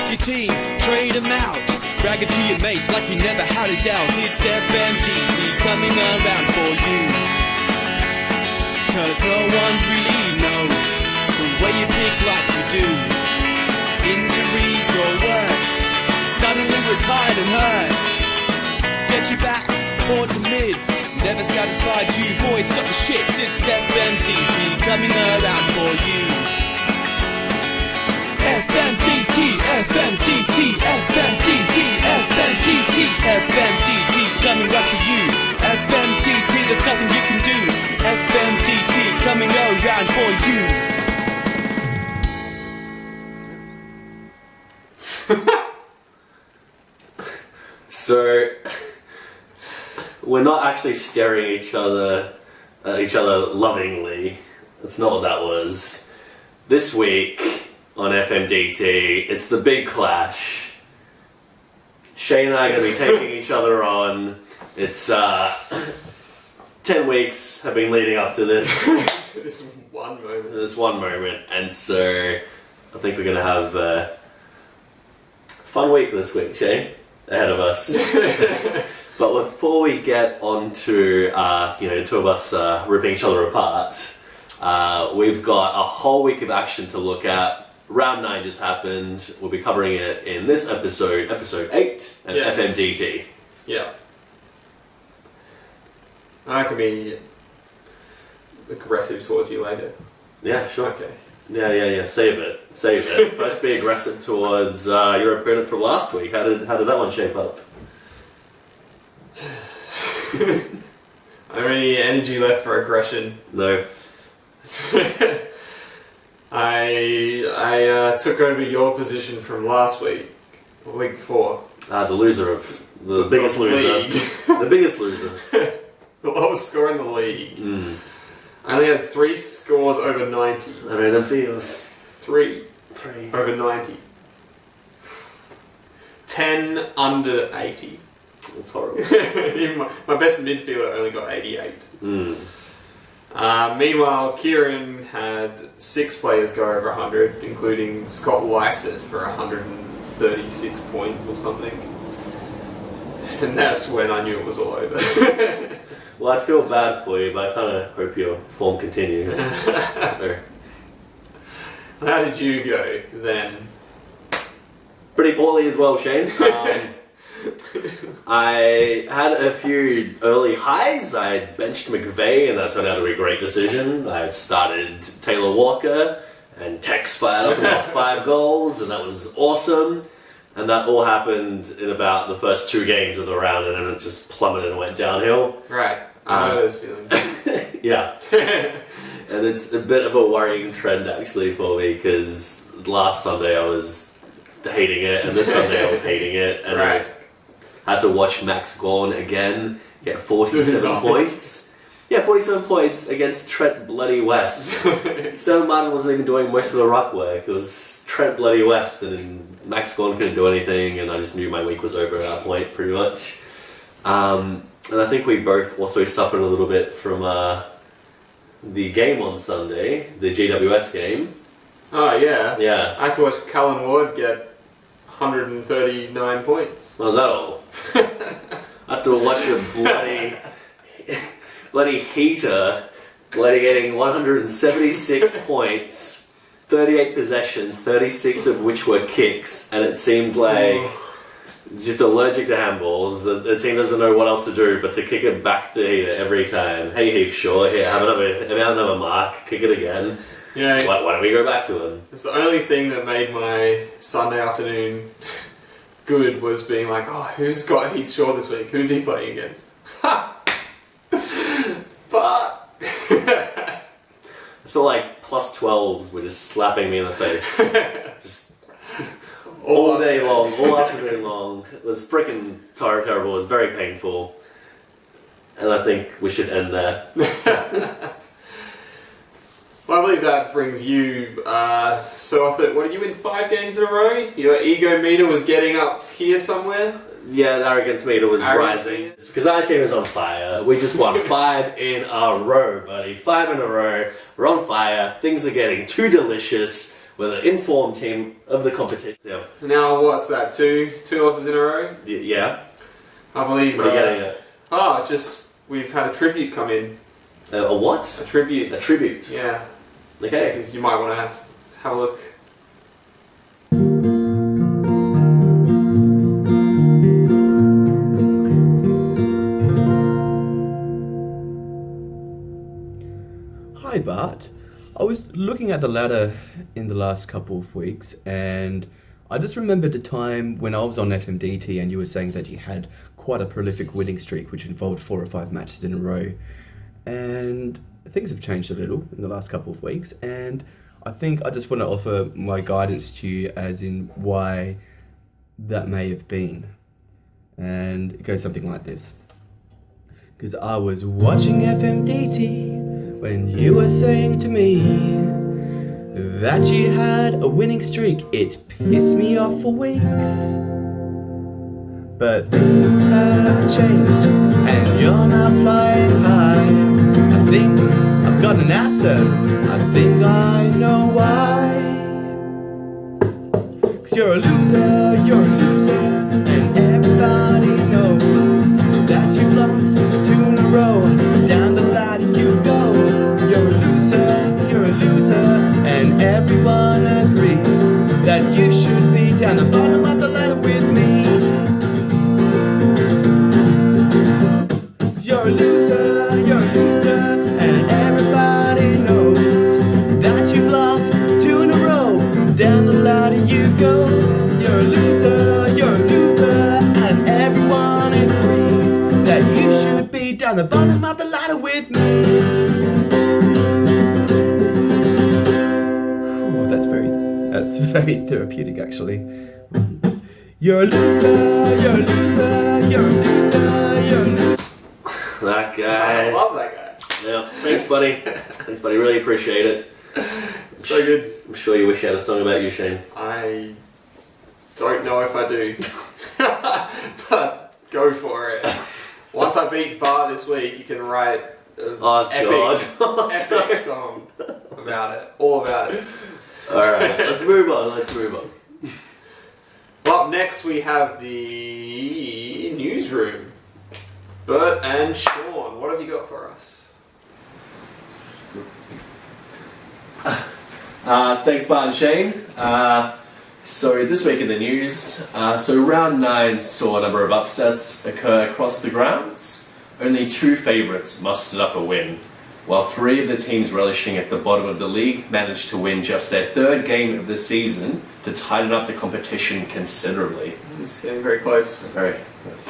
your team, trade them out. Brag it to your mates like you never had a doubt. It's FMDT coming around for you. Cause no one really knows the way you pick like you do. Injuries or worse, suddenly retired and hurt. Get your backs, forwards and mids, never satisfied, you've always got the shits. It's FMDT coming around for you. FMDT, FMDT, FMDT, FMDT, FMDT coming right for you. FMDT, there's nothing you can do. FMDT coming around for you. So we're not actually staring at each other lovingly. That's not what that was. This week on FMDT, it's the big clash. Shane and I are going to be taking each other on. It's 10 weeks have been leading up to this. This one moment. This one moment, and so I think we're going to have a fun week this week, Shane, ahead of us. But before we get on to two of us ripping each other apart, we've got a whole week of action to look at. Round 9 just happened. We'll be covering it in this episode 8, and Yes. FMDT. Yeah. I can be aggressive towards you later. Yeah, sure. Okay. Yeah. Save it. First, be aggressive towards your opponent from last week. How did that one shape up? Are there any energy left for aggression? No. I took over your position from last week, the week before. The loser of the biggest loser. League. The biggest loser. The lowest score in the league. Mm. I only had 3 scores over 90. I know them feels. 3 3. over 90. 10 under 80. That's horrible. Even my best midfielder only got 88. Meanwhile, Kieran had 6 players go over 100, including Scott Lysett for 136 points or something. And that's when I knew it was all over. Well, I feel bad for you, but I kind of hope your form continues. So, How did you go then? pretty poorly as well, Shane. I had a few early highs. I benched McVeigh, and that turned out to be a great decision. I started Taylor Walker, and Tex fired up about 5 goals, and that was awesome. And that all happened in about the first 2 games of the round, and then it just plummeted and went downhill. Right, I know those feelings. Yeah. And it's a bit of a worrying trend actually for me, because last Sunday I was hating it, and this Sunday I was hating it, and Right. I had to watch Max Gawn again get 47 points. Yeah, 47 points against Trent Bloody West. Sam Martin wasn't even doing most of the ruck work. It was Trent Bloody West, and Max Gawn couldn't do anything, and I just knew my week was over at that point, pretty much. And I think we both also suffered a little bit from the game on Sunday, the GWS game. Oh yeah. Yeah. I had to watch Cullen Ward get 139 points. What was that all? I had to watch a bloody heater getting 176 points, 38 possessions, 36 of which were kicks, and it seemed like it's just allergic to handballs. The team doesn't know what else to do but to kick it back to Heater every time. Hey Heath Shaw, here, have another mark, kick it again. Yeah. Why don't we go back to him? It's the only thing that made my Sunday afternoon good was being like, oh, who's got Heath Shaw this week? Who's he playing against? But I felt like plus 12s were just slapping me in the face. Just all day long, all afternoon long. It was freaking terrible. It was very painful. And I think we should end there. Well, I believe that brings you, so I thought, what, did you win 5 games in a row? Your ego meter was getting up here somewhere? Yeah, the arrogance meter was rising. Because our team is on fire. We just won 5 in a row, buddy. 5 in a row. We're on fire. Things are getting too delicious. We're the informed team of the competition. Yeah. Now, what's that? Two losses in a row? Yeah. I believe. What are you getting at? We've had a tribute come in. A what? A tribute. A tribute. Yeah. Okay. You might want to have a look. Hi Bart, I was looking at the ladder in the last couple of weeks and I just remembered a time when I was on FMDT and you were saying that you had quite a prolific winning streak which involved 4 or 5 matches in a row, and things have changed a little in the last couple of weeks, and I think I just want to offer my guidance to you as in why that may have been. And it goes something like this. Because I was watching FMDT when you were saying to me that you had a winning streak. It pissed me off for weeks. But things have changed and you're now flying high. I think I've got an answer. I think I know why. 'Cause you're a loser, and everybody knows that you've lost 2 in a row. Down the ladder you go. You're a loser, and everyone agrees that you should be down the bottom of the ladder with me. 'Cause you're a loser, and everybody knows that you've lost 2 in a row. Down the ladder you go. You're a loser, and everyone agrees that you should be down the bottom of the ladder with me. Oh, that's very therapeutic actually. You're a loser. That guy. I love that guy. Yeah. Thanks, buddy. Really appreciate it. So good. I'm sure you wish you had a song about you, Shane. I don't know if I do. But go for it. Once I beat Bar this week, you can write an epic song about it. All about it. Alright, let's move on. Well, up next we have the newsroom. Bert and Sean, what have you got for us? Thanks, Bart and Shane. So this week in the news, round 9 saw a number of upsets occur across the grounds. Only 2 favourites mustered up a win, while 3 of the teams relishing at the bottom of the league managed to win just their 3rd game of the season to tighten up the competition considerably. It's getting very close. Very close.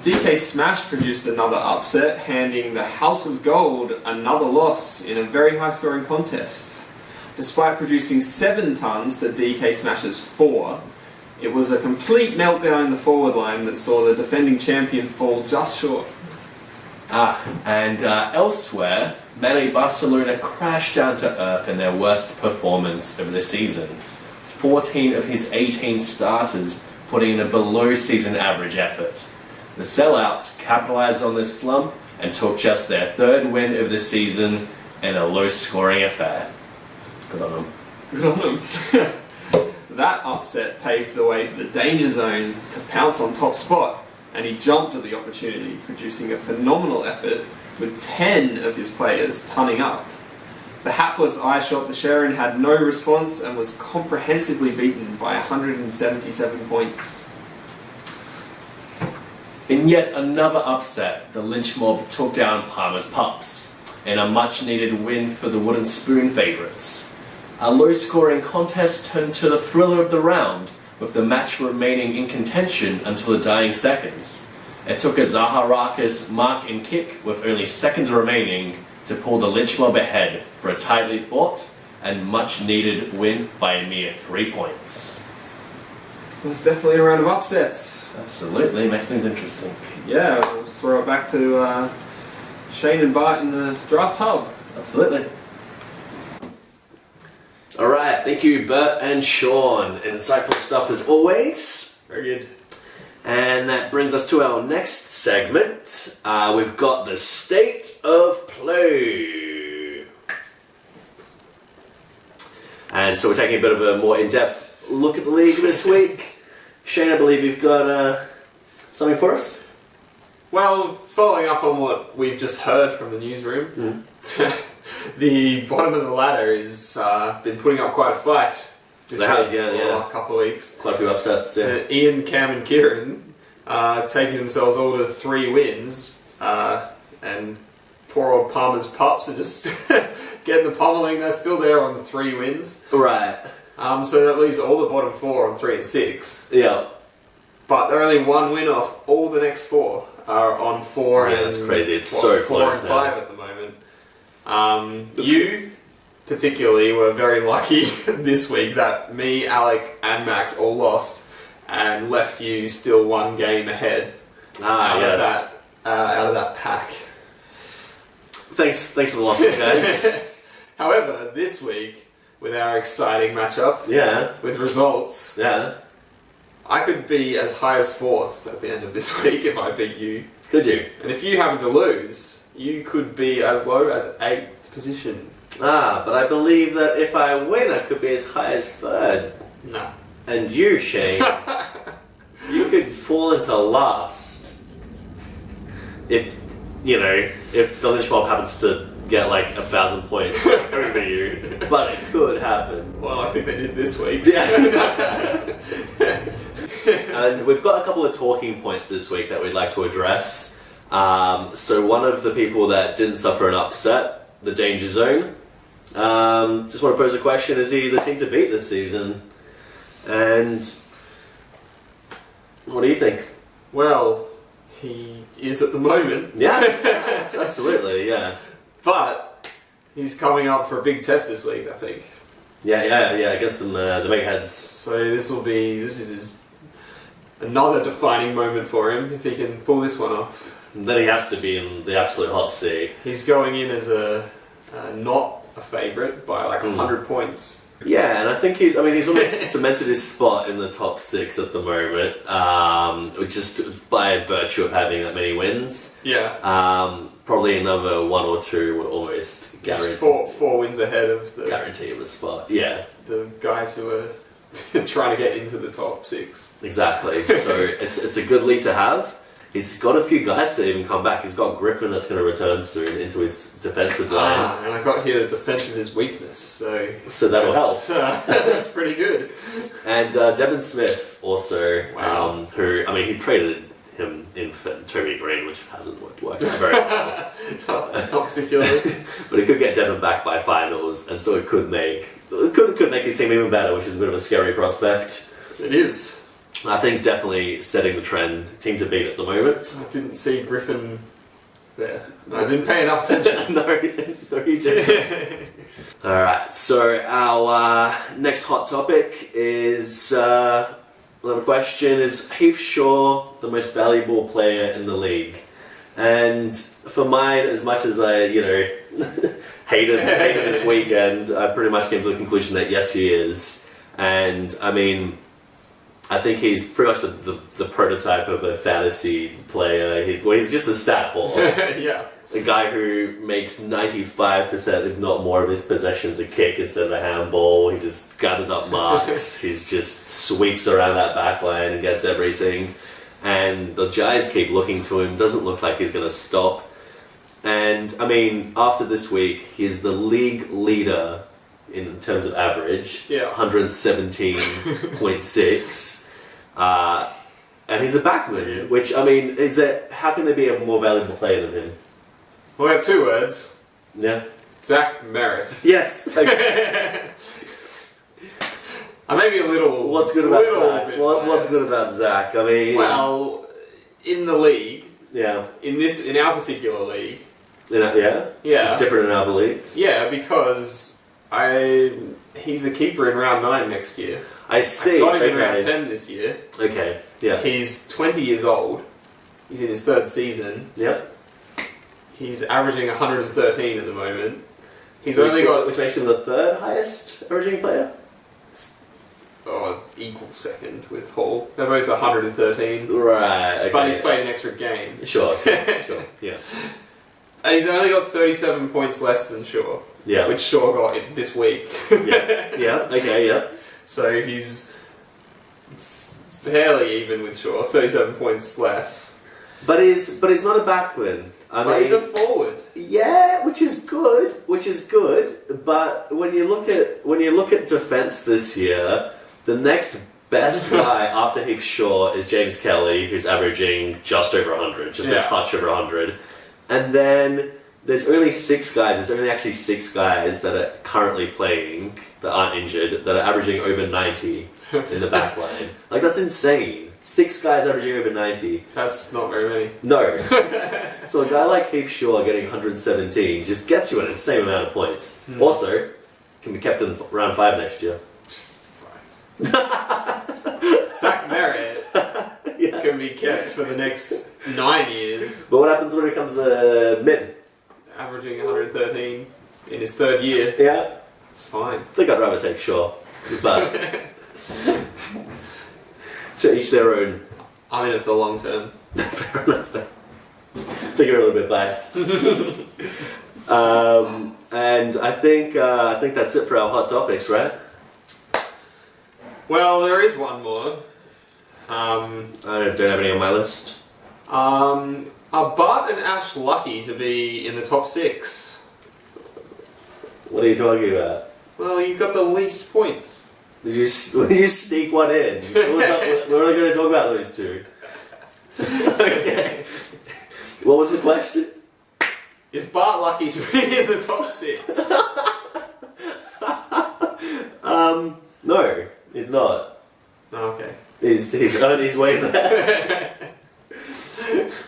DK Smash produced another upset, handing the House of Gold another loss in a very high-scoring contest. Despite producing 7 tons to DK Smash's 4, it was a complete meltdown in the forward line that saw the defending champion fall just short. Elsewhere, Melee Barcelona crashed down to earth in their worst performance of the season. 14 of his 18 starters putting in a below-season average effort. The sellouts capitalised on this slump and took just their 3rd win of the season in a low-scoring affair. Good on them. Good on them. That upset paved the way for the Danger Zone to pounce on top spot, and he jumped at the opportunity, producing a phenomenal effort with 10 of his players tunning up. The hapless Eyeshot the Sharon had no response and was comprehensively beaten by 177 points. In yet another upset, the Lynch Mob took down Palmer's Pups in a much-needed win for the Wooden Spoon favourites. A low-scoring contest turned to the thriller of the round, with the match remaining in contention until the dying seconds. It took a Zaharakis mark and kick with only seconds remaining to pull the Lynch Mob ahead for a tightly fought and much-needed win by a mere 3 points. It was definitely a round of upsets. Absolutely, makes things interesting. Yeah, we'll just throw it back to Shane and Bart in the draft hub. Absolutely. Alright, thank you Bert and Sean. Insightful stuff as always. Very good. And that brings us to our next segment. We've got the State of Play. And so we're taking a bit of a more in-depth look at the league this week. Shane, I believe you've got something for us? Well, following up on what we've just heard from the newsroom, the bottom of the ladder has been putting up quite a fight this week, the last couple of weeks. Quite a few upsets, yeah. Ian, Cam and Kieran taking themselves all to 3 wins, and poor old Palmer's pups are just getting the pummeling. They're still there on 3 wins. Right. So that leaves all the bottom 4 on 3 and 6. Yeah. But they're only 1 win off all the next 4 are on 4 and... that's crazy. It's so 4 close and now. 5 at the moment. You, particularly, were very lucky this week that me, Alec and Max all lost and left you still 1 game ahead out of that pack. Thanks for the losses, guys. However, this week, with our exciting matchup, with results, I could be as high as 4th at the end of this week if I beat you. Could you? And if you happen to lose, you could be as low as 8th position. But I believe that if I win, I could be as high as 3rd. No. And you, Shane, you could fall into last. If Donald Schwab happens to get like 1,000 points over you, but it could happen. Well, I think they did this week. Yeah. And we've got a couple of talking points this week that we'd like to address. So one of the people that didn't suffer an upset, the Danger Zone, just want to pose a question: is he the team to beat this season? And what do you think? Well, he is at the moment. Yeah, absolutely, yeah. But he's coming up for a big test this week, I think. Yeah, against them, the big heads. So this is another defining moment for him if he can pull this one off. And then he has to be in the absolute hot seat. He's going in as not a favourite by like 100 points. Yeah, and I think he's almost cemented his spot in the top 6 at the moment, just by virtue of having that many wins. Yeah. Probably another 1 or 2 would almost guarantee. 4 wins ahead of the guarantee of a spot. Yeah. The guys who are trying to get into the top 6. Exactly. So it's a good lead to have. He's got a few guys to even come back. He's got Griffin that's going to return soon into his defensive line. And I got here that defense is his weakness, so that'll help. That's pretty good. And Devin Smith also, wow. who he traded him in for Toby Green, which hasn't worked out very well. Not particularly. But he could get Devin back by finals, and so it could make his team even better, which is a bit of a scary prospect. It is. I think definitely setting the trend, team to beat at the moment. I didn't see Griffin there. I didn't pay enough attention. No, you didn't. Alright, so our next hot topic is another question: is Heath Shaw the most valuable player in the league? And for mine, as much as I, hated this weekend, I pretty much came to the conclusion that yes, he is. And I think he's pretty much the prototype of a fantasy player. He's just a stat ball. Yeah. A guy who makes 95%, if not more, of his possessions a kick instead of a handball. He just gathers up marks. He just sweeps around that back line and gets everything. And the Giants keep looking to him. Doesn't look like he's going to stop. And, after this week, he's the league leader in terms of average, 117.6, and he's a backman, which, how can there be a more valuable player than him? Well, we have 2 words. Yeah. Zach Merritt. Yes. I may be a little... What's good about Zach? What's good about Zach? Well, in the league... Yeah. In our particular league... Yeah? Yeah. It's different in other leagues? Yeah, because... he's a keeper in round 9 next year. I see. I got him in round 10 this year. Okay, yeah. He's 20 years old. He's in his 3rd season. Yep. He's averaging 113 at the moment. Which makes him the 3rd highest averaging player? Equal 2nd with Hall. They're both 113. Right, okay. But he's played an extra game. Sure, yeah. And he's only got 37 points less than Shaw. Yeah. Which Shaw got this week. Yeah. Okay. Yeah. So he's fairly even with Shaw, 37 points less. But he's not a backman. But he's a forward. Yeah, which is good. But when you look at defense this year, the next best guy after Heath Shaw is James Kelly, who's averaging just over 100, just a touch over 100. And then there's only six guys. There's only actually six guys that are currently playing that aren't injured that are averaging over 90 in the back line. Like, that's insane. 6 guys averaging over 90. That's not very many. No. So a guy like Heath Shaw getting 117 just gets you an insane amount of points. Also, can be kept in round 5 next year. Zach Merritt can be kept for the next 9 years. But what happens when it comes to mid? Averaging 113 in his 3rd year. Yeah. It's fine. I think I'd rather take Shaw. But to each their own. I'm in it for the long term. Fair enough. I think you're a little bit biased. And I think that's it for our hot topics, right? Well, there is one more. I don't have any on my list. Are Bart and Ash lucky to be in the top 6? What are you talking about? Well, you got the least points. Did you sneak one in? We're only going to talk about those two. Okay. What was the question? Is Bart lucky to be in the top 6? No, he's not. Oh, okay. He's earned his way there.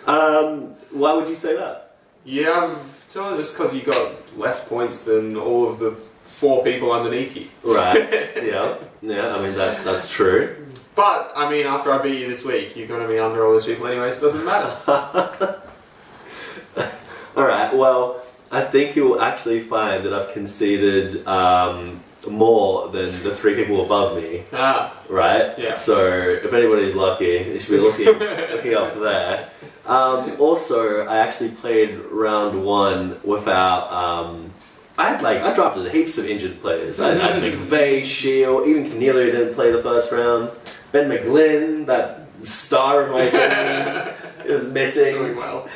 Why would you say that? Yeah, just because you got less points than all of the 4 people underneath you. Right. Yeah. I mean that's true. But I mean, after I beat you this week, you're going to be under all those people anyway, so it doesn't matter. All right. Well, I think you'll actually find that I've conceded more than the 3 people above me. Right? Yeah. So if anybody's lucky, they should be looking up there. Also, I actually played round 1 without. I drafted heaps of injured players. I had McVeigh, Shield, even Canelio didn't play the first round. Ben McGlynn, that star of my team, is missing. Doing well.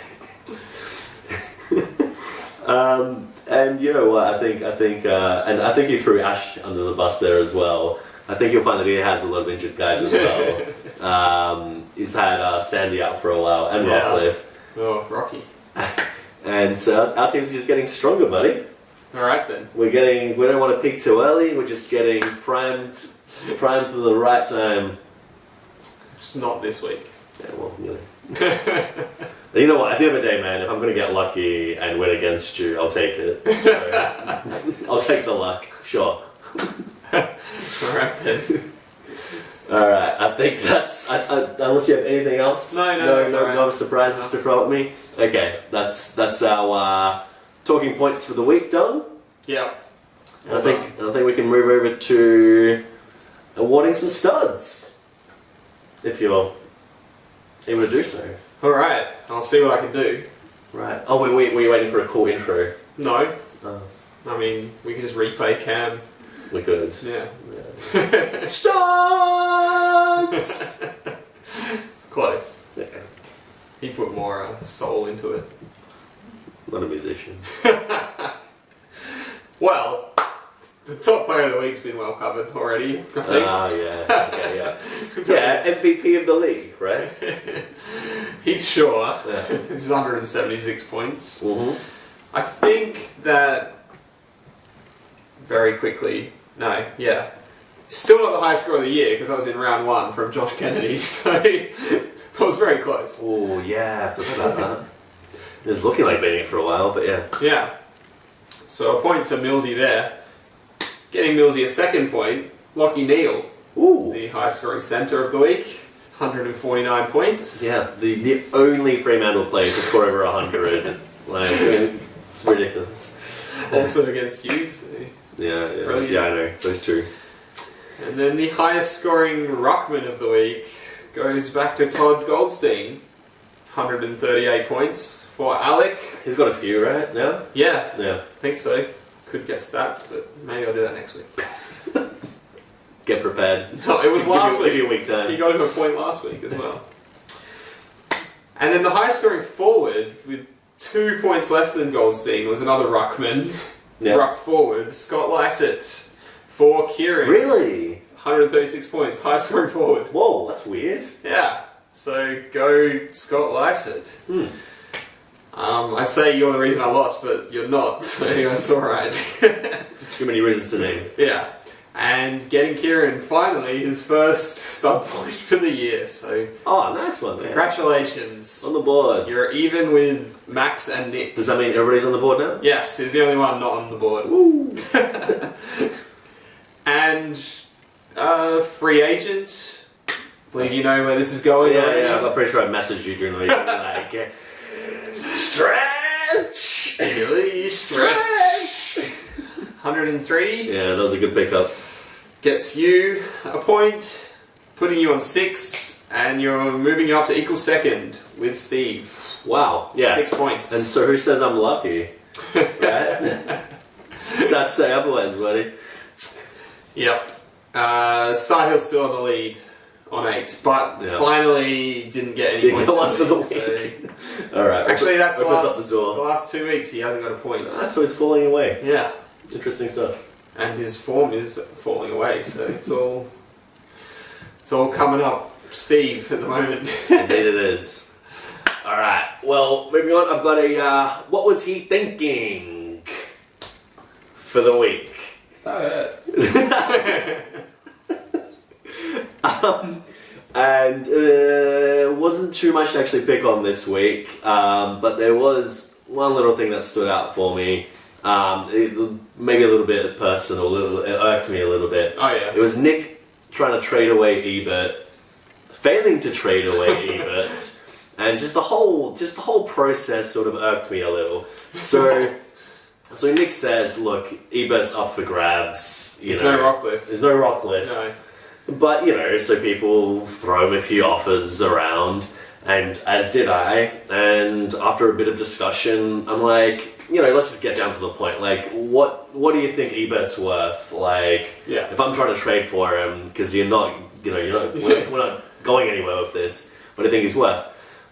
And you know what? I think, and I think you threw Ash under the bus there as well. I think you'll find that he has a lot of injured guys as well. He's had Sandy out for a while, and Rockcliffe. Oh, Rocky. And so our team's just getting stronger, buddy. All right then. We don't want to peak too early. We're just getting primed for the right time. Just not this week. Yeah, well, you know. You know what? At the end of the day, man, if I'm going to get lucky and win against you, I'll take it. So, I'll take the luck. Sure. Alright then. Alright, I think that's... unless you have anything else? No, no other surprises to throw at me? Okay, that's our talking points for the week done. Yeah. And I think we can move over to awarding some studs. If you're able to do so. Alright, I'll see what I can do. Right. Oh, were you waiting for a cool intro? No. Oh. I mean, we can just replay Cam. We could. Yeah. Studs! It's close. Yeah. He put more soul into it. Not a musician. Well, the top player of the week's been well covered already, I think. Yeah. Okay, yeah. Yeah, MVP of the league, right? Heath Shaw. Yeah. This is 176 points. Mm-hmm. I think that very quickly. No, yeah. Still not the highest score of the year because I was in round 1 from Josh Kennedy, so I was very close. Oh, yeah, I forgot about that. It was looking like beating it for a while, but yeah. Yeah. So a point to Millsy there. Getting Millsy a second point, Lachie Neale, Ooh. the highest scoring centre of the week, 149 points. Yeah, the only Fremantle player to score over 100. Like, it's ridiculous. Also against you. So. Yeah, Brilliant. I know, those two. And then the highest scoring ruckman of the week goes back to Todd Goldstein, 138 points, for Alec. He's got a few, right? Now? Yeah, Yeah. I think so. Could get stats, but maybe I'll do that next week. Get prepared. No, it was last Give week. you a week time. He got him a point last week as well. And then the highest scoring forward with 2 points less than Goldstein was another ruckman. Yeah. Ruck forward, Scott Lycett for Kieran. Really? 136 points, highest scoring forward. Whoa, that's weird. Yeah, so go Scott Lycett. Hmm. I'd say you're the reason I lost, but you're not, so that's alright. Too many reasons to name. Yeah. And getting Kieran finally his first stud point for the year, so Oh, nice one, man. congratulations. On the board. You're even with Max and Nick. Does that mean everybody's on the board now? Yes, he's the only one not on the board. Woo! And free agent. Believe you know where this is going. Yeah, I'm pretty sure I messaged you during the week. Like, stretch! Really stretch. 103 Yeah, that was a good pickup. gets you a point, putting you on 6, and you're moving you up to equal second with Steve. Wow. Yeah. 6 points. And so who says I'm lucky? Right? Stats say otherwise, buddy. Yep. Starhill's still on the lead on 8, but Yeah. finally didn't get any Didn't points. get one for the this week, week. Alright. Actually, that's the opens last, up the door. the last 2 weeks he hasn't got a point. Ah, so it's falling away. Yeah. Interesting stuff. And his form is falling away, so it's all coming up Steve at the moment. Indeed it is. Alright, well, moving on, I've got a, what was he thinking for the week? And wasn't too much to actually pick on this week, but there was one little thing that stood out for me. Maybe a little bit personal, it irked me a little bit. Oh yeah. It was Nick trying to trade away Ebert, failing to trade away Ebert, and just the whole process sort of irked me a little. So Nick says, look, Ebert's up for grabs. There's no Rockcliffe. There's no Rockcliffe. No. But, so people throw him a few offers around, and as did I, and after a bit of discussion, I'm like, let's just get down to the point. Like, what do you think Ebert's worth? Like, Yeah. if I'm trying to trade for him, because we're not going anywhere with this, what do you think he's worth?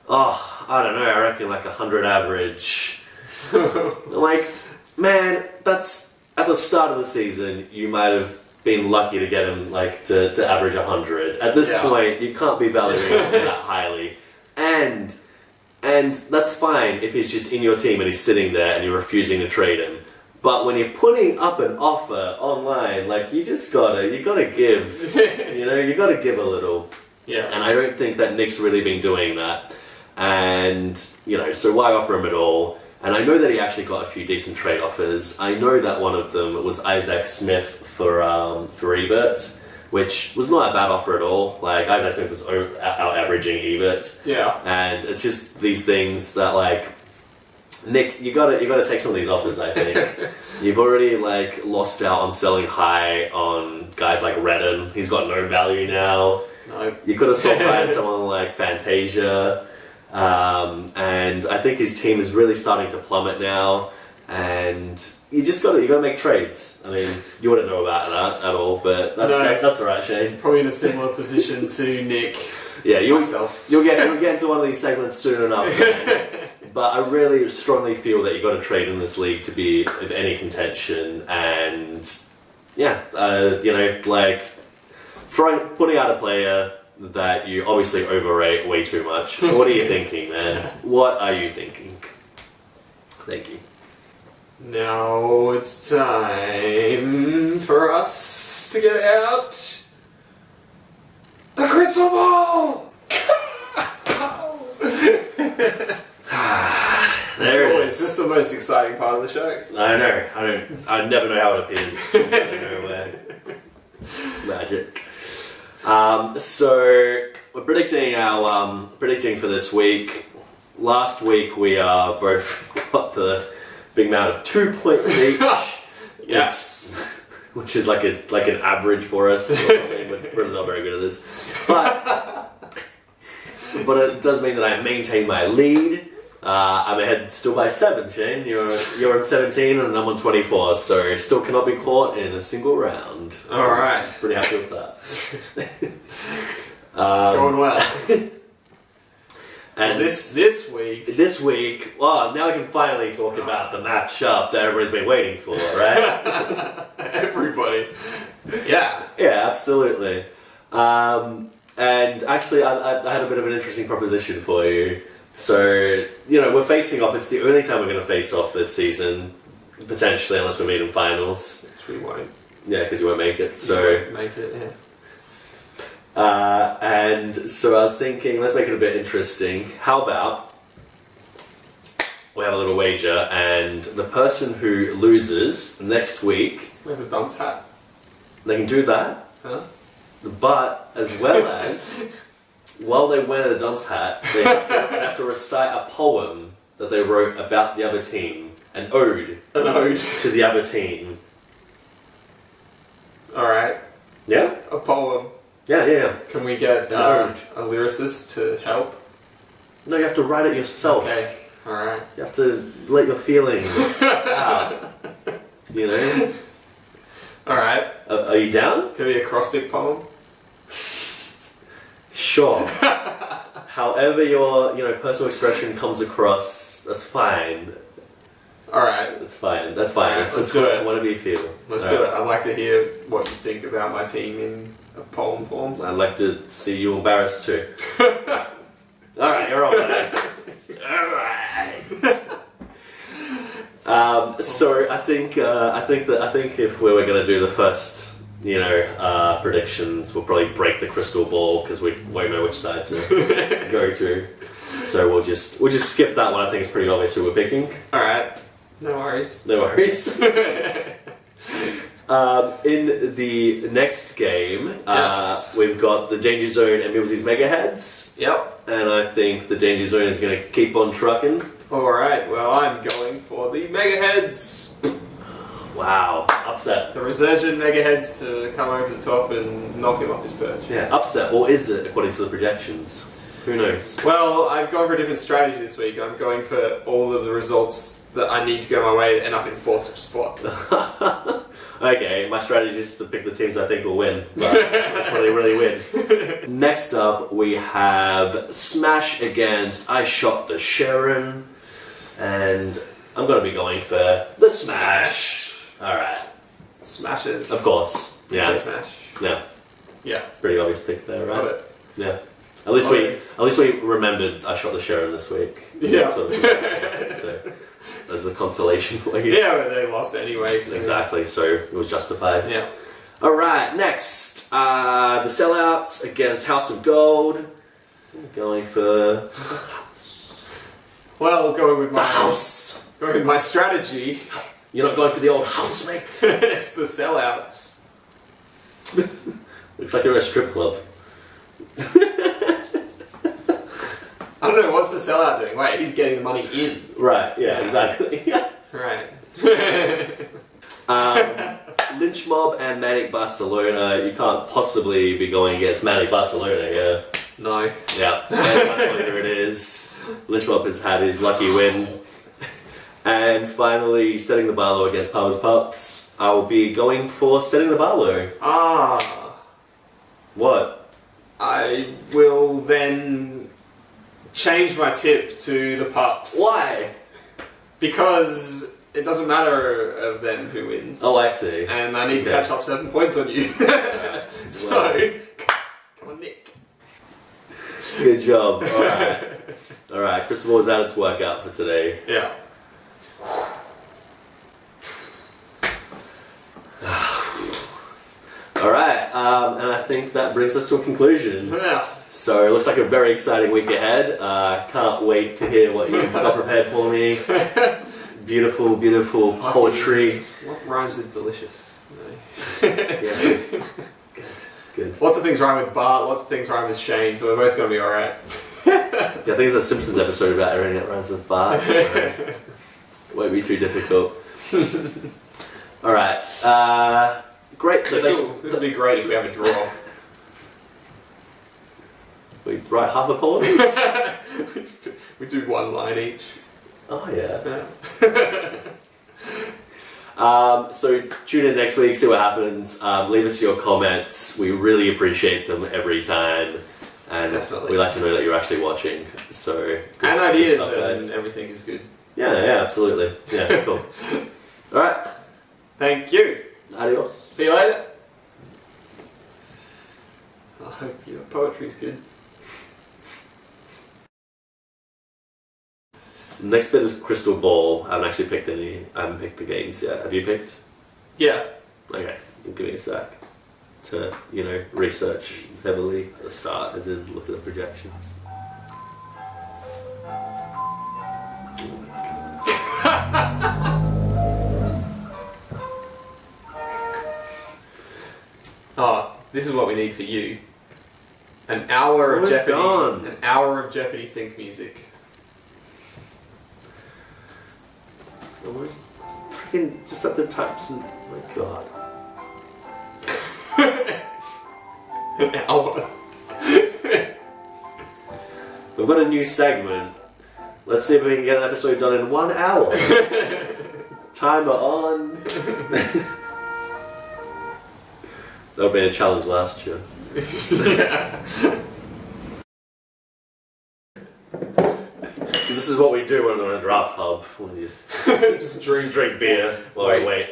Oh, I don't know, I reckon like 100 average. I'm like, man, that's, at the start of the season, you might have been lucky to get him like to average 100. At this point, you can't be valuing him that highly. And that's fine if he's just in your team and he's sitting there and you're refusing to trade him. But when you're putting up an offer online, like you gotta give, you gotta give a little. Yeah. And I don't think that Nick's really been doing that. And, so why offer him at all? And I know that he actually got a few decent trade offers. I know that one of them was Isaac Smith for Ebert, which was not a bad offer at all. Like, Isaac Smith was out-averaging Ebert. Yeah. And it's just these things that, like, Nick, you gotta take some of these offers, I think. You've already, like, lost out on selling high on guys like Redden. He's got no value now. No. You could have sold high on someone like Fantasia. And I think his team is really starting to plummet now. And you gotta make trades. I mean, you wouldn't know about that at all, but that's alright, Shane. Probably in a similar position to Nick. Yeah, Myself. you'll get into one of these segments soon enough. But I really strongly feel that you got to trade in this league to be of any contention, and putting out a player that you obviously overrate way too much. What are you thinking, man? What are you thinking? Thank you. Now it's time for us to get out the crystal ball! This is the most exciting part of the show. I know. I never know how it appears. It's just out of nowhere. It's magic. So we're predicting for this week. Last week we both got the big amount of 2 points each. Yes. Which is like an average for us. We're not very good at this. But it does mean that I maintain my lead. I'm ahead still by 7, Shane. You're on 17 and I'm on 24, so still cannot be caught in a single round. Alright. Pretty happy with that. Going well. And This week, well, now we can finally talk about the matchup that everybody's been waiting for, right? everybody. Yeah. Yeah, absolutely. And actually, I had a bit of an interesting proposition for you. So, we're facing off. It's the only time we're going to face off this season, potentially, unless we meet in finals. Which we won't. Yeah, because you won't make it. So, You won't make it, yeah. And so I was thinking, let's make it a bit interesting. How about we have a little wager, and the person who loses next week, Where's a dunce hat? they can do that. Huh? But as well as, while they wear the dunce hat, they have to recite a poem that they wrote about the other team, an ode to the other team. Alright. Yeah? A poem. Yeah. Can we get An ode. a lyricist to help? No, you have to write it yourself. Okay. Alright. You have to let your feelings out. Alright. Are you down? Can it be a acrostic poem? Sure. However your personal expression comes across, that's fine. Alright. That's fine. That's fine. Alright, It's let's do it. Whatever you feel. Let's do it. I'd like to hear what you think about my team in a poem form. I'd like to see you embarrassed too. Alright, you're on buddy. Alright. So I think if we were going to do the first predictions, we'll probably break the crystal ball because we won't know which side to go to. So we'll just skip that one. I think it's pretty obvious who we're picking. Alright. No worries. No worries. In the next game, Yes. we've got the Danger Zone and Millsy's Mega Heads. Yep. And I think the Danger Zone is going to keep on trucking. Alright, well I'm going for the Mega Heads. Wow, upset. The resurgent Mega Heads to come over the top and knock him off his perch. Yeah, upset. Or is it, according to the projections? Who knows? Well, I've gone for a different strategy this week. I'm going for all of the results that I need to go my way to end up in 4th spot. Okay, my strategy is to pick the teams I think will win, but that's probably really win. Next up, we have Smash against I Shot the Sharon, and I'm going to be going for the Smash. Alright. Smashes. Of course. Yeah. Okay, Smash. Yeah. Yeah. Pretty obvious pick there, right? Got it. Yeah. At least we remembered I Shot the Sharon this week. Yeah. So there's a consolation for you. Yeah, but they lost anyway. So Exactly, so it was justified. Yeah. Alright, next. The Sellouts against House of Gold. I'm going for Well, going with the my house. Going with my strategy. You're not going for the old housemate. It's the sellouts. Looks like you're at a strip club. I don't know, what's the sellout doing? Wait, he's getting the money in. Right, yeah, exactly. Right. Lynch Mob and Manic Barcelona. You can't possibly be going against Manic Barcelona, yeah. No. Yeah, Manic Barcelona it is. Lynch Mob has had his lucky win. And finally, setting the Barlow against Palmer's Pups. I will be going for setting the Barlow. Ah. What? I will then change my tip to the pups. Why? Because it doesn't matter of them who wins. Oh, I see. And I need to catch up 7 points on you. So, come on, Nick. Good job. Alright. Alright, Crystal Ball's had its workout for today. Yeah. Alright, and I think that brings us to a conclusion. Yeah. So it looks like a very exciting week ahead. Can't wait to hear what you've got prepared for me. Beautiful, beautiful poetry. What rhymes with delicious? Yeah. Good. Lots of things rhyme with Bart, lots of things rhyme with Shane, so we're both going to be alright. Yeah, I think there's a Simpsons episode about everything that runs with Bart, so it won't be too difficult. Alright, great. So This would be great if we have a draw. we write half a poem? We do one line each. Oh yeah. Yeah. So tune in next week, see what happens. Leave us your comments. We really appreciate them every time. And Definitely. we like to know that you're actually watching. So good And ideas stuff, guys. and everything is good. Yeah, absolutely. Yeah, cool. All right. Thank you. Adios. See you later. I hope your poetry's good. Next bit is Crystal Ball. I haven't actually picked any. I haven't picked the games yet. Have you picked? Yeah. Okay, give me a sec to, research heavily at the start, as in look at the projections. Oh, this is what we need for you. An hour of Almost Jeopardy. done. An hour of Jeopardy think music. Almost freaking just have to type some. Oh my god. An hour. We've got a new segment. Let's see if we can get an episode done in 1 hour. Timer on. That would be a challenge last year. This is what we do when we're in a draft hub. We just drink beer while we wait.